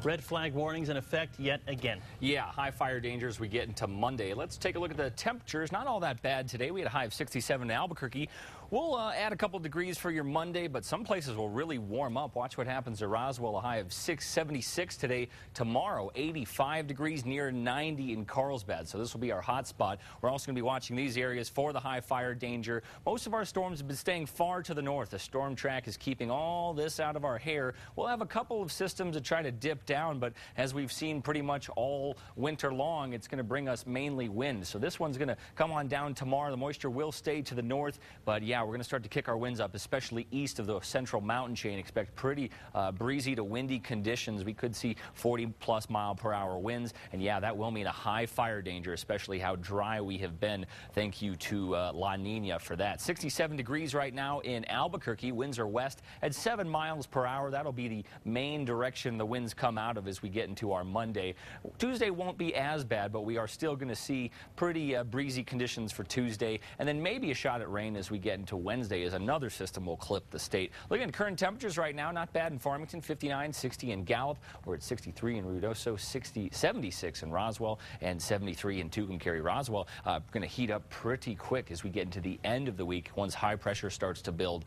Red flag warnings in effect yet again. Yeah, high fire danger as we get into Monday. Let's take a look at the temperatures. Not all that bad today. We had a high of 67 in Albuquerque. We'll add a couple degrees for your Monday, but some places will really warm up. Watch what happens to Roswell. A high of 76 today. Tomorrow, 85 degrees, near 90 in Carlsbad. So this will be our hot spot. We're also going to be watching these areas for the high fire danger. Most of our storms have been staying far to the north. The storm track is keeping all this out of our hair. We'll have a couple of systems that try to dip down, but as we've seen pretty much all winter long, it's going to bring us mainly wind. So this one's going to come on down tomorrow. The moisture will stay to the north, but yeah, we're going to start to kick our winds up, especially east of the central mountain chain. Expect pretty breezy to windy conditions. We could see 40+ mile-per-hour winds, and yeah, that will mean a high fire danger, especially how dry we have been. Thank you to La Nina for that. 67 degrees right now in Albuquerque. Winds are west at 7 miles per hour. That'll be the main direction the winds come out of as we get into our Monday. Tuesday won't be as bad, but we are still going to see pretty breezy conditions for Tuesday, and then maybe a shot at rain as we get into Wednesday as another system will clip the state. Looking at current temperatures right now, not bad in Farmington, 59, 60 in Gallup. We're at 63 in Ruidoso, 76 in Roswell, and 73 in Tucumcari. Roswell going to heat up pretty quick as we get into the end of the week once high pressure starts to build.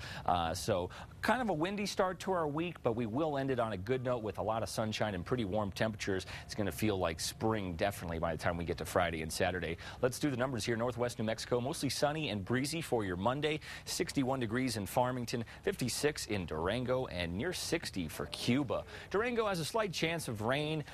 So kind of a windy start to our week, but we will end it on a good note with a lot of sunshine and pretty warm temperatures. It's going to feel like spring definitely by the time we get to Friday and Saturday. Let's do the numbers here. Northwest New Mexico, mostly sunny and breezy for your Monday. 61 degrees in Farmington, 56 in Durango, and near 60 for Cuba. Durango has a slight chance of rain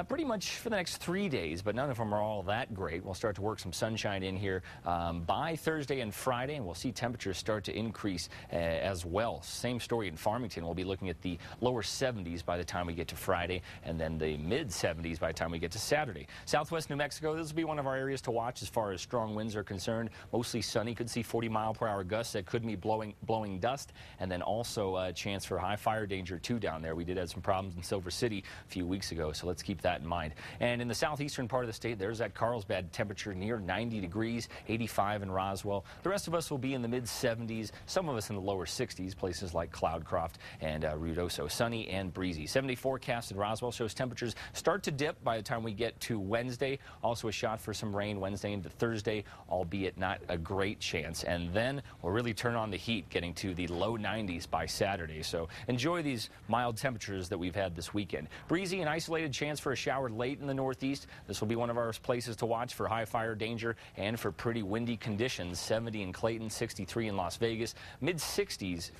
pretty much for the next 3 days, but none of them are all that great. We'll start to work some sunshine in here by Thursday and Friday, and we'll see temperatures start to increase as well. Same story in Farmington. We'll be looking at the lower 70s by the time we get to Friday, and then the mid 70s by the time we get to Saturday. Southwest New Mexico, this will be one of our areas to watch as far as strong winds are concerned. Mostly sunny. Could see 40-mile-per-hour gusts that could be blowing dust, and then also a chance for high fire danger too down there. We did have some problems in Silver City a few weeks ago, so let's keep that in mind. And in the southeastern part of the state, there's that Carlsbad temperature near 90 degrees, 85 in Roswell. The rest of us will be in the mid 70s, some of us in the lower 60s, places like Cloudcroft and Ruidoso. Sunny and breezy. 70 forecast in Roswell shows temperatures start to dip by the time we get to Wednesday. Also a shot for some rain Wednesday into Thursday, albeit not a great chance. And then we'll really turn on the heat, getting to the low 90s by Saturday. So enjoy these mild temperatures that we've had this weekend. Breezy and isolated chance for a shower late in the northeast. This will be one of our places to watch for high fire danger and for pretty windy conditions. 70 in Clayton, 63 in Las Vegas, mid 50s,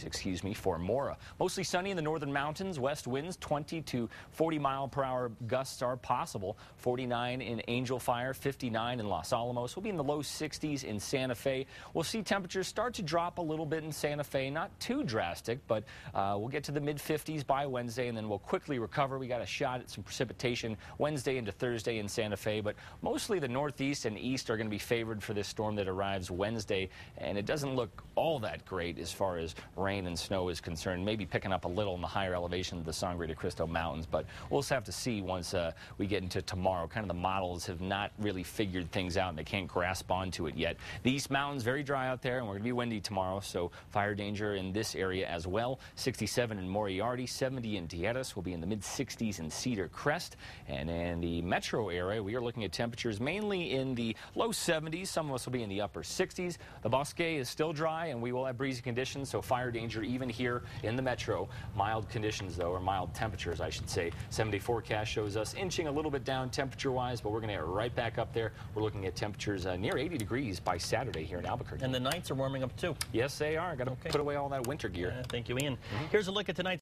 excuse me, for Mora. Mostly sunny in the northern mountains. West winds 20 to 40 mile-per-hour gusts are possible. 49 in Angel Fire, 59 in Los Alamos. We'll be in the low 60s in Santa Fe. We'll see temperatures start to drop a little bit in Santa Fe. Not too drastic, but we'll get to the mid 50s by Wednesday, and then we'll quickly recover. We got a shot at some precipitation Wednesday into Thursday in Santa Fe, but mostly the northeast and east are going to be favored for this storm that arrives Wednesday, and it doesn't look all that great as far as rain and snow is concerned. Maybe picking up a little in the higher elevation of the Sangre de Cristo Mountains, but we'll just have to see once we get into tomorrow. Kind of the models have not really figured things out, and they can't grasp onto it yet. The East Mountains, very dry out there, and we're going to be windy tomorrow, so fire danger in this area as well. 67 in Moriarty, 70 in Tierras. We'll be in the mid-60s in Cedar Crest, and in the metro area, we are looking at temperatures mainly in the low 70s. Some of us will be in the upper 60s. The Bosque is still dry, and we will have breezy conditions, so fire danger even here in the metro. Mild conditions, though, or mild temperatures, I should say. 70 forecast shows us inching a little bit down temperature-wise, but we're going to get right back up there. We're looking at temperatures near 80 degrees by Saturday here in Albuquerque. And the nights are warming up, too. Yes, they are. Got to put away all that winter gear. Thank you, Ian. Here's a look at tonight's